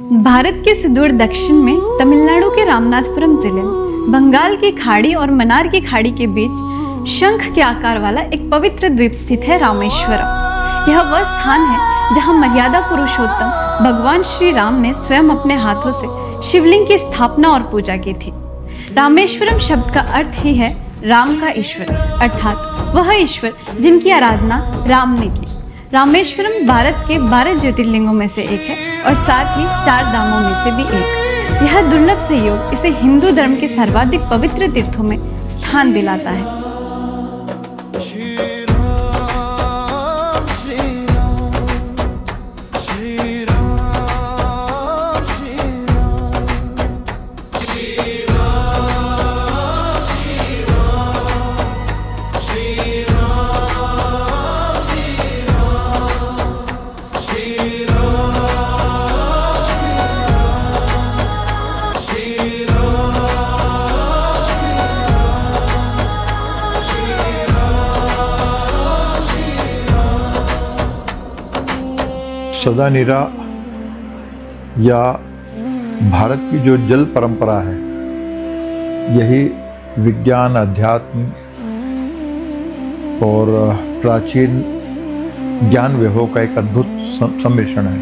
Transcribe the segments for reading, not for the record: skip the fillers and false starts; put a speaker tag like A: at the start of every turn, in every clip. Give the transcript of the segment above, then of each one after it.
A: भारत के सुदूर दक्षिण में तमिलनाडु के रामनाथपुरम जिले में बंगाल की खाड़ी और मन्नार की खाड़ी के बीच शंख के आकार वाला एक पवित्र द्वीप स्थित है रामेश्वरम। यह वह स्थान है जहां मर्यादा पुरुषोत्तम भगवान श्री राम ने स्वयं अपने हाथों से शिवलिंग की स्थापना और पूजा की थी। रामेश्वरम शब्द का अर्थ ही है राम का ईश्वर, अर्थात वह ईश्वर जिनकी आराधना राम ने की। रामेश्वरम भारत के 12 ज्योतिर्लिंगों में से एक है और साथ ही 4 धामों में से भी एक। यह दुर्लभ संयोग इसे हिंदू धर्म के सर्वाधिक पवित्र तीर्थों में स्थान दिलाता है।
B: सदा निरा या भारत की जो जल परंपरा है, यही विज्ञान, अध्यात्म और प्राचीन ज्ञान वैभव का एक अद्भुत सम्मिश्रण है।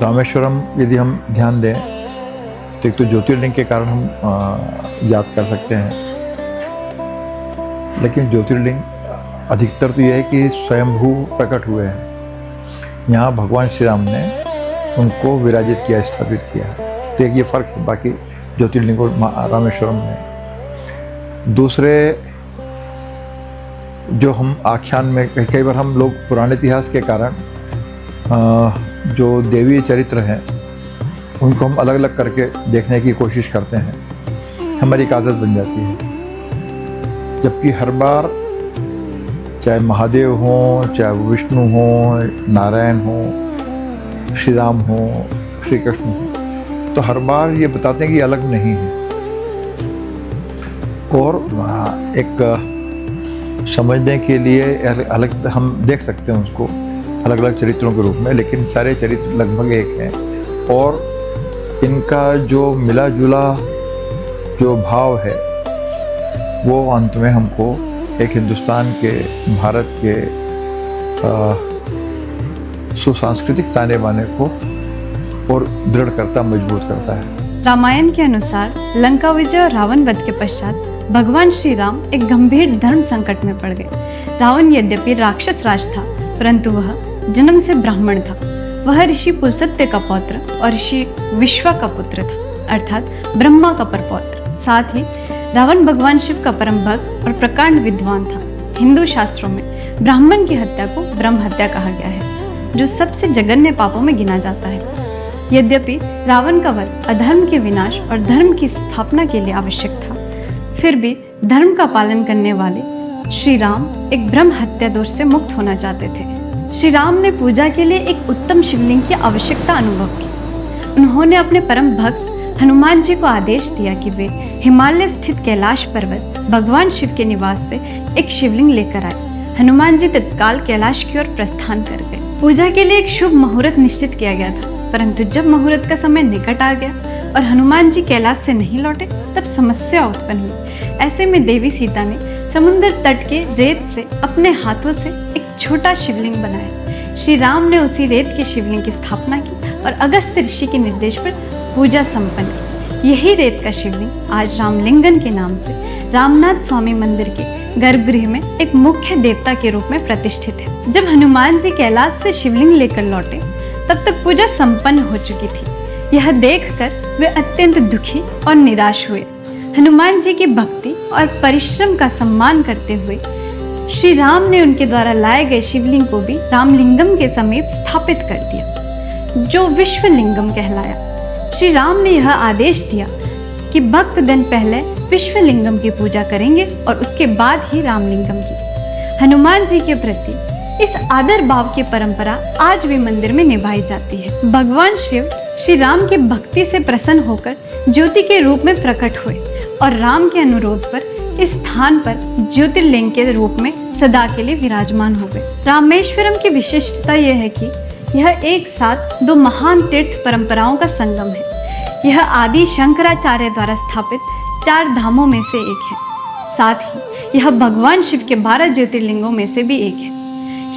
B: रामेश्वरम यदि हम ध्यान दें तो एक तो ज्योतिर्लिंग के कारण हम याद कर सकते हैं, लेकिन ज्योतिर्लिंग अधिकतर तो यह है कि स्वयंभू प्रकट हुए हैं। यहाँ भगवान श्री राम ने उनको विराजित किया, स्थापित किया। तो एक ये फर्क है बाकी ज्योतिर्लिंग और रामेश्वरम में। दूसरे जो हम आख्यान में कई बार हम लोग पुराने इतिहास के कारण जो देवीय चरित्र हैं उनको हम अलग अलग करके देखने की कोशिश करते हैं, हमारी एक आदत बन जाती है। जबकि हर बार चाहे महादेव हों, चाहे विष्णु हों, नारायण हों, श्री राम हों, श्री कृष्ण हों, तो हर बार ये बताते हैं कि अलग नहीं है। और एक समझने के लिए अलग हम देख सकते हैं उसको अलग अलग चरित्रों के रूप में, लेकिन सारे चरित्र लगभग एक हैं और इनका जो मिला जुला जो भाव है वो अंत में हमको एक हिंदुस्तान के, भारत के सुसांस्कृतिक ताने बाने को और दृढ़ करता, मजबूत करता है।
A: रामायण के अनुसार लंका विजय और रावण वध के पश्चात भगवान श्री राम एक गंभीर धर्म संकट में पड़ गए। रावण यद्यपि राक्षस राज था, परंतु वह जन्म से ब्राह्मण था। वह ऋषि पुलस्त्य का पौत्र और ऋषि विश्वा का पुत्र था, अर्थात ब्रह्मा का परपौत्र। साथ ही रावण भगवान शिव का परम भक्त और प्रकांड विद्वान था। हिंदू शास्त्रों में ब्राह्मण की हत्या को ब्रह्म हत्या कहा गया है, जो सबसे जघन्य पापों में गिना जाता है। यद्यपि रावण का वध अधर्म के विनाश और धर्म की स्थापना के लिए आवश्यक था, फिर भी धर्म का पालन करने वाले श्री राम एक ब्रह्म हत्या दोष से मुक्त होना चाहते थे। श्री राम ने पूजा के लिए एक उत्तम शिवलिंग की आवश्यकता अनुभव की। उन्होंने अपने परम भक्त हनुमान जी को आदेश दिया कि वे हिमालय स्थित कैलाश पर्वत भगवान शिव के निवास से एक शिवलिंग लेकर आए। हनुमान जी तत्काल कैलाश की ओर प्रस्थान कर गए। पूजा के लिए एक शुभ मुहूर्त निश्चित किया गया था, परंतु जब मुहूर्त का समय निकट आ गया और हनुमान जी कैलाश से नहीं लौटे, तब समस्या उत्पन्न हुई। ऐसे में देवी सीता ने समुद्र तट के रेत से अपने हाथों से एक छोटा शिवलिंग बनाया। श्री राम ने उसी रेत की शिवलिंग की स्थापना की और अगस्त्य ऋषि के निर्देश पर पूजा संपन्न की। यही रेत का शिवलिंग आज रामलिंगन के नाम से रामनाथ स्वामी मंदिर के गर्भगृह में एक मुख्य देवता के रूप में प्रतिष्ठित है। जब हनुमान जी कैलाश से शिवलिंग लेकर लौटे, तब तक पूजा संपन्न हो चुकी थी। यह देखकर वे अत्यंत दुखी और निराश हुए। हनुमान जी की भक्ति और परिश्रम का सम्मान करते हुए श्री राम ने उनके द्वारा लाए गए शिवलिंग को भी रामलिंगम के समीप स्थापित कर दिया, जो विश्वलिंगम कहलाया। श्री राम ने यह आदेश दिया कि भक्तगण पहले विश्वलिंगम की पूजा करेंगे और उसके बाद ही रामलिंगम की। हनुमान जी के प्रति इस आदर भाव की परंपरा आज भी मंदिर में निभाई जाती है। भगवान शिव श्री राम की भक्ति से प्रसन्न होकर ज्योति के रूप में प्रकट हुए और राम के अनुरोध पर इस स्थान पर ज्योतिर्लिंग के रूप में सदा के लिए विराजमान हो गए। रामेश्वरम की विशिष्टता यह है कि यह एक साथ दो महान तीर्थ परंपराओं का संगम है। यह आदि शंकराचार्य द्वारा स्थापित 4 धामों में से एक है। साथ ही यह भगवान शिव के 12 ज्योतिर्लिंगों में से भी एक है।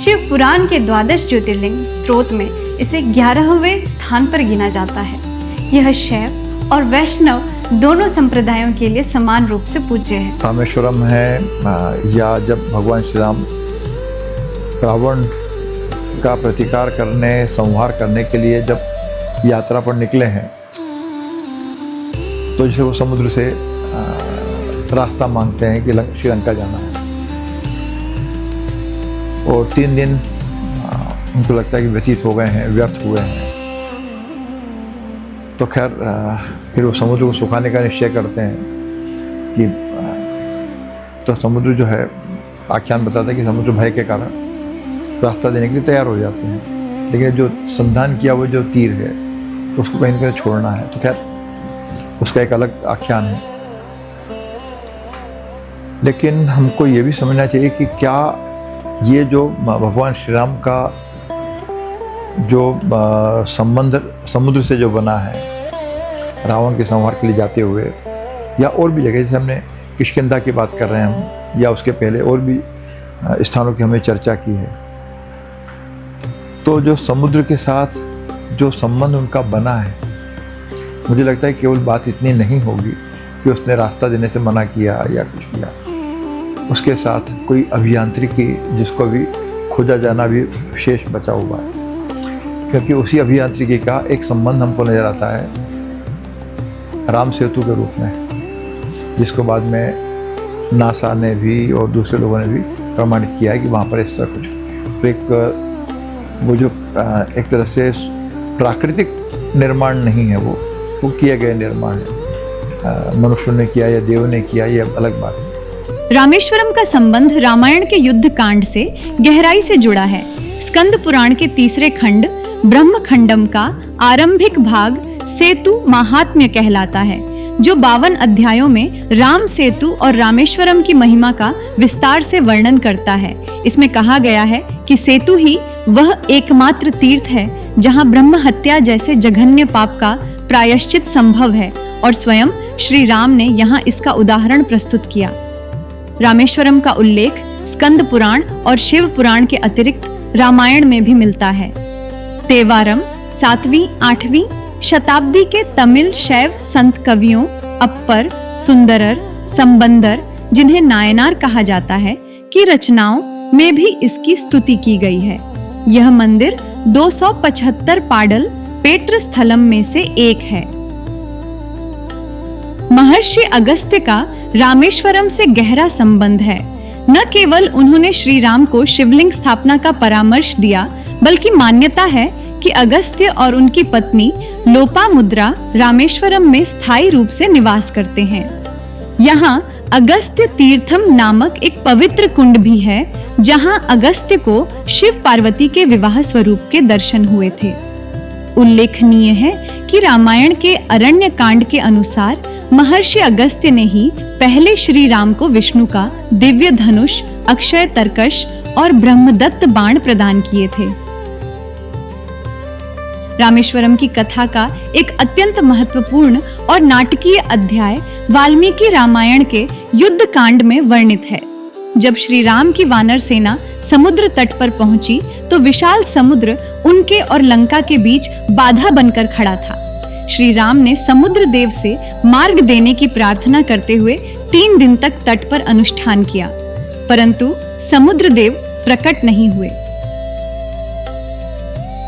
A: शिव पुराण के 12 ज्योतिर्लिंग स्त्रोत में इसे 11वें स्थान पर गिना जाता है। यह शैव और वैष्णव दोनों संप्रदायों के लिए समान रूप से पूज्य है।
B: रामेश्वरम है या जब भगवान श्री राम रावण का प्रतिकार करने, संहार करने के लिए जब यात्रा पर निकले हैं, तो जैसे वो समुद्र से रास्ता मांगते हैं कि श्रीलंका जाना है, और 3 दिन उनको लगता है कि व्यतीत हो गए हैं, व्यर्थ हुए हैं। तो खैर फिर वो समुद्र को सुखाने का निश्चय करते हैं कि तो समुद्र जो है, आख्यान बताता है कि समुद्र भय के कारण रास्ता देने के लिए तैयार हो जाते हैं, लेकिन जो संधान किया वो जो तीर है उसको कहीं ना कहीं छोड़ना है। तो खैर उसका एक अलग आख्यान है। लेकिन हमको ये भी समझना चाहिए कि क्या ये जो भगवान श्री राम का जो संबंध समुद्र से जो बना है रावण के संहार के लिए जाते हुए, या और भी जगह, जैसे हमने किष्किंधा की बात कर रहे हैं हम, या उसके पहले और भी स्थानों की हमने चर्चा की है, तो जो समुद्र के साथ जो संबंध उनका बना है, मुझे लगता है केवल बात इतनी नहीं होगी कि उसने रास्ता देने से मना किया या कुछ किया। उसके साथ कोई अभियांत्रिकी जिसको भी खोजा जाना भी शेष बचा हुआ है, क्योंकि उसी अभियांत्रिकी का एक संबंध हमको नजर आता है राम सेतु के रूप में, जिसको बाद में नासा ने भी और दूसरे लोगों ने भी प्रमाणित किया है कि वहाँ पर इस तरह कुछ, तो एक वो जो एक तरह से प्राकृतिक निर्माण नहीं है, वो किया गया निर्माण है। मनुष्य ने किया या देव ने किया, ये अलग बात है।
A: रामेश्वरम का संबंध रामायण के युद्ध कांड से गहराई से जुड़ा है। स्कंद पुराण के 3रे खंड ब्रह्म खंडम का आरंभिक भाग सेतु महात्म्य कहलाता है, जो 52 अध्यायों में राम सेतु और रामेश्वरम की महिमा का विस्तार से वर्णन करता है। इसमें कहा गया है कि सेतु ही वह एकमात्र तीर्थ है जहां ब्रह्म हत्या जैसे जघन्य पाप का प्रायश्चित संभव है, और स्वयं श्री राम ने यहां इसका उदाहरण प्रस्तुत किया। रामेश्वरम का उल्लेख स्कंद पुराण और शिव पुराण के अतिरिक्त रामायण में भी मिलता है। तेवारम 7वीं-8वीं शताब्दी के तमिल शैव संत कवियों अप्पर, सुंदरर, संबंदर, जिन्हें नायनार कहा जाता है, की रचनाओं में भी इसकी स्तुति की गई है। यह मंदिर 275 पाडल पेत्र स्थलम में से एक है। महर्षि अगस्त्य का रामेश्वरम से गहरा संबंध है। न केवल उन्होंने श्री राम को शिवलिंग स्थापना का परामर्श दिया, बल्कि मान्यता है कि अगस्त्य और उनकी पत्नी लोपामुद्रा रामेश्वरम में स्थायी रूप से निवास करते हैं। यहाँ अगस्त्य तीर्थम नामक एक पवित्र कुंड भी है, जहाँ अगस्त्य को शिव पार्वती के विवाह स्वरूप के दर्शन हुए थे। उल्लेखनीय है कि रामायण के अरण्य कांड के अनुसार महर्षि अगस्त्य ने ही पहले श्री राम को विष्णु का दिव्य धनुष, अक्षय तरकश और ब्रह्मदत्त बाण प्रदान किए थे। रामेश्वरम की कथा का एक अत्यंत महत्वपूर्ण और नाटकीय अध्याय वाल्मीकि रामायण के युद्ध कांड में वर्णित है। जब श्री राम की वानर सेना समुद्र तट पर पहुंची, तो विशाल समुद्र उनके और लंका के बीच बाधा बनकर खड़ा था। श्री राम ने समुद्र देव से मार्ग देने की प्रार्थना करते हुए 3 दिन तक तट पर अनुष्ठान किया, परंतु समुद्र देव प्रकट नहीं हुए।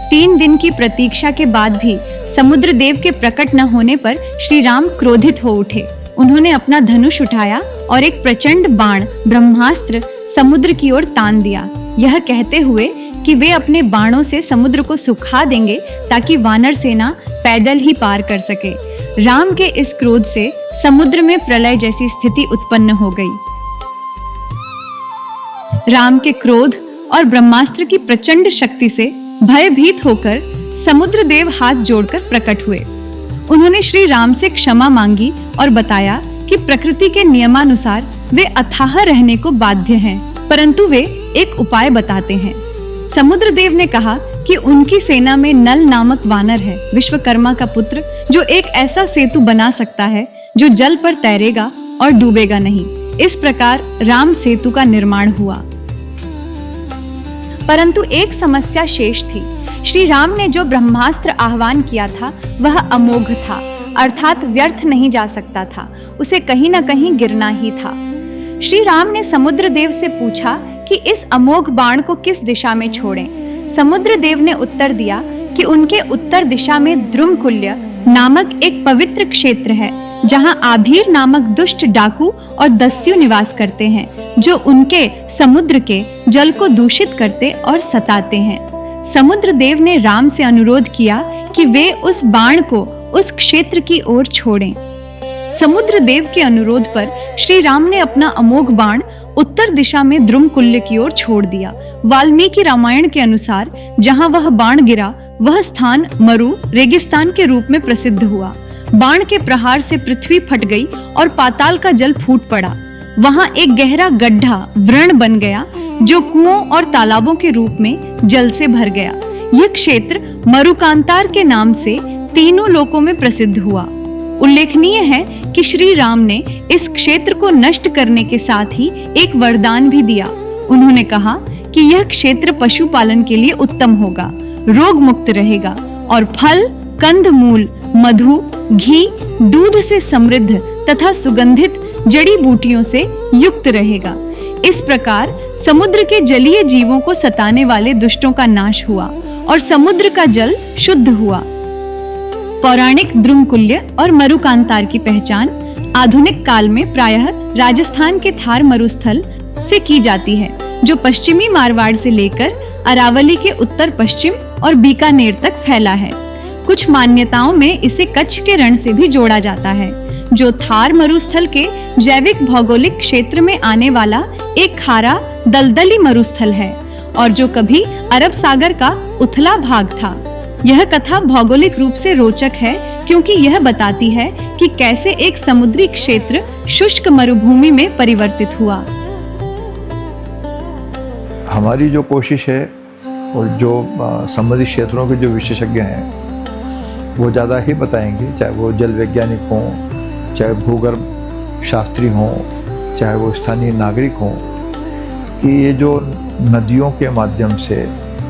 A: 3 दिन की प्रतीक्षा के बाद भी समुद्र देव के प्रकट न होने पर श्री राम क्रोधित हो उठे। उन्होंने अपना धनुष उठाया और एक प्रचंड बाण ब्रह्मास्त्र समुद्र की ओर तान दिया, यह कहते हुए कि वे अपने बाणों से समुद्र को सुखा देंगे ताकि वानर सेना पैदल ही पार कर सके। राम के इस क्रोध से समुद्र में प्रलय जैसी स्थिति उत्पन्न हो गई। राम के क्रोध और ब्रह्मास्त्र की प्रचंड शक्ति से भयभीत होकर समुद्र देव हाथ जोड़कर प्रकट हुए। उन्होंने श्री राम से क्षमा मांगी और बताया कि प्रकृति के नियमानुसार वे अथाह रहने को बाध्य हैं, परंतु वे एक उपाय बताते हैं। समुद्र देव ने कहा कि उनकी सेना में नल नामक वानर है, विश्वकर्मा का पुत्र, जो एक ऐसा सेतु बना सकता है जो जल पर तैरेगा और डूबेगा नहीं। इस प्रकार राम सेतु का निर्माण हुआ। परंतु एक समस्या शेष थी। श्री राम ने जो ब्रह्मास्त्र आह्वान किया था वह अमोघ था, अर्थात व्यर्थ नहीं जा सकता था, उसे कहीं न कहीं गिरना ही था। श्री राम ने समुद्र देव से पूछा कि इस अमोघ बाण को किस दिशा में छोड़ें। समुद्र देव ने उत्तर दिया कि उनके उत्तर दिशा में द्रुमकुल्य नामक एक पवित्र क्षेत्र है, जहां आभीर नामक दुष्ट डाकू और दस्यु निवास करते हैं, जो उनके समुद्र के जल को दूषित करते और सताते हैं। समुद्र देव ने राम से अनुरोध किया कि वे उस बाण को उस क्षेत्र की ओर छोड़ें। समुद्र देव के अनुरोध पर श्री राम ने अपना अमोघ बाण उत्तर दिशा में द्रुमकुल्य की ओर छोड़ दिया। वाल्मीकि रामायण के अनुसार जहां वह बाण गिरा वह स्थान मरु रेगिस्तान के रूप में प्रसिद्ध हुआ। बाण के प्रहार से पृथ्वी फट गई और पाताल का जल फूट पड़ा। वहां एक गहरा गड्ढा व्रण बन गया, जो कुओं और तालाबों के रूप में जल से भर गया। यह क्षेत्र मरुकांतार के नाम से तीनों लोकों में प्रसिद्ध हुआ। उल्लेखनीय है कि श्री राम ने इस क्षेत्र को नष्ट करने के साथ ही एक वरदान भी दिया। उन्होंने कहा कि यह क्षेत्र पशुपालन के लिए उत्तम होगा, रोग मुक्त रहेगा और फल, कंद मूल, मधु, घी, दूध से समृद्ध तथा सुगंधित जड़ी बूटियों से युक्त रहेगा। इस प्रकार समुद्र के जलीय जीवों को सताने वाले दुष्टों का नाश हुआ और समुद्र का जल शुद्ध हुआ। पौराणिक द्रुमकुल्य और मरुकांतार की पहचान आधुनिक काल में प्रायः राजस्थान के थार मरुस्थल से की जाती है, जो पश्चिमी मारवाड़ से लेकर अरावली के उत्तर पश्चिम और बीकानेर तक फैला है। कुछ मान्यताओं में इसे कच्छ के रण से भी जोड़ा जाता है, जो थार मरुस्थल के जैविक भौगोलिक क्षेत्र में आने वाला एक खारा दलदली मरुस्थल है और जो कभी अरब सागर का उथला भाग था। यह कथा भौगोलिक रूप से रोचक है, क्योंकि यह बताती है कि कैसे एक समुद्री क्षेत्र शुष्क मरुभूमि में परिवर्तित हुआ।
B: हमारी जो कोशिश है और जो समुद्री क्षेत्रों के जो विशेषज्ञ हैं वो ज़्यादा ही बताएंगे, चाहे वो जल वैज्ञानिक हों, चाहे भूगर्भ शास्त्री हों, चाहे वो स्थानीय नागरिक हों, कि ये जो नदियों के माध्यम से,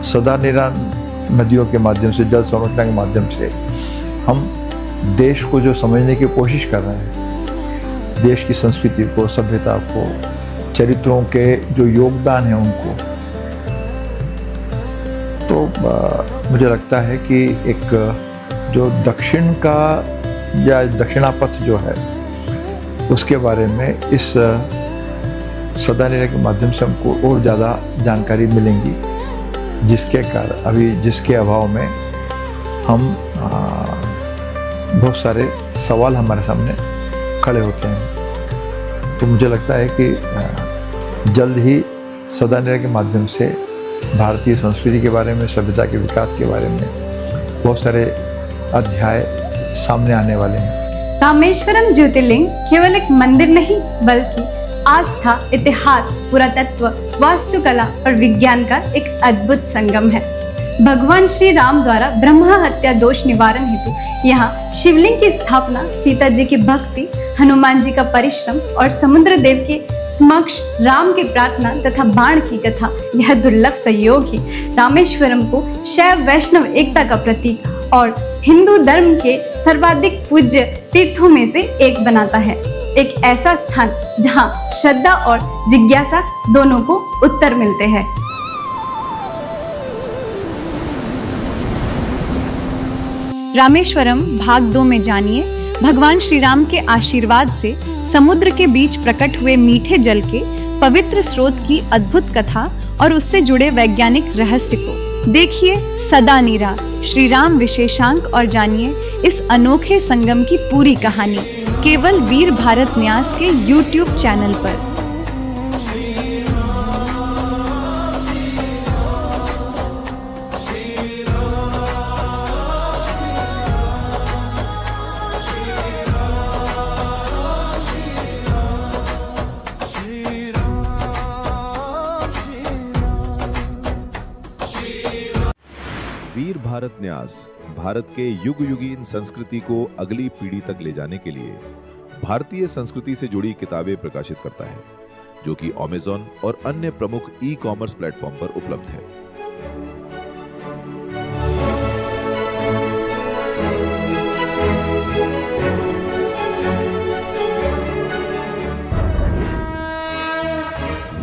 B: सदा निरान नदियों के माध्यम से, जल संरचना के माध्यम से हम देश को जो समझने की कोशिश कर रहे हैं, देश की संस्कृति को, सभ्यता को, चरित्रों के जो योगदान है उनको, तो मुझे लगता है कि एक जो दक्षिण का या दक्षिणापथ जो है उसके बारे में इस सदानिरा के माध्यम से हमको और ज़्यादा जानकारी मिलेंगी, जिसके कारण अभी जिसके अभाव में हम बहुत सारे सवाल हमारे सामने खड़े होते हैं। तो मुझे लगता है कि जल्द ही सदानिरा के माध्यम से भारतीय संस्कृति के बारे में, सभ्यता के विकास के बारे में बहुत सारे अध्याय सामने आने वाले हैं।
A: रामेश्वरम ज्योतिर्लिंग केवल एक मंदिर नहीं, बल्कि आस्था, इतिहास, पुरातत्व, वास्तुकला और विज्ञान का एक अद्भुत संगम है। भगवान श्री राम द्वारा ब्रह्मा हत्या दोष निवारण हेतु यहाँ शिवलिंग की स्थापना, सीता जी की भक्ति, हनुमान जी का परिश्रम और समुद्र देव के समक्ष राम की प्रार्थना तथा बाण की कथा, यह दुर्लभ संयोग ही रामेश्वरम को शैव वैष्णव एकता का प्रतीक और हिंदू धर्म के सर्वाधिक पूज्य तीर्थों में से एक बनाता है। एक ऐसा स्थान जहां श्रद्धा और जिज्ञासा दोनों को उत्तर मिलते हैं। रामेश्वरम भाग 2 में जानिए भगवान श्री राम के आशीर्वाद से समुद्र के बीच प्रकट हुए मीठे जल के पवित्र स्रोत की अद्भुत कथा और उससे जुड़े वैज्ञानिक रहस्य को। देखिए सदानीरा श्री राम विशेषांक और जानिए इस अनोखे संगम की पूरी कहानी केवल वीर भारत न्यास के YouTube चैनल पर।
C: भारत न्यास भारत के युग युगीन संस्कृति को अगली पीढ़ी तक ले जाने के लिए भारतीय संस्कृति से जुड़ी किताबें प्रकाशित करता है, जो कि अमेज़न और अन्य प्रमुख ई-कॉमर्स प्लेटफॉर्म पर उपलब्ध है।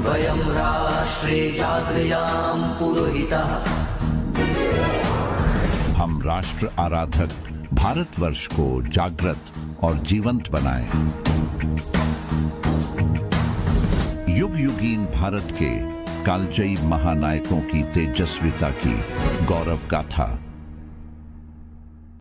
D: वयं राष्ट्रे जागृयाम पुरोहितः।
E: हम राष्ट्र आराधक भारतवर्ष को जागृत और जीवंत बनाएं। युग युगीन भारत के कालजयी महानायकों की तेजस्विता की गौरव गाथा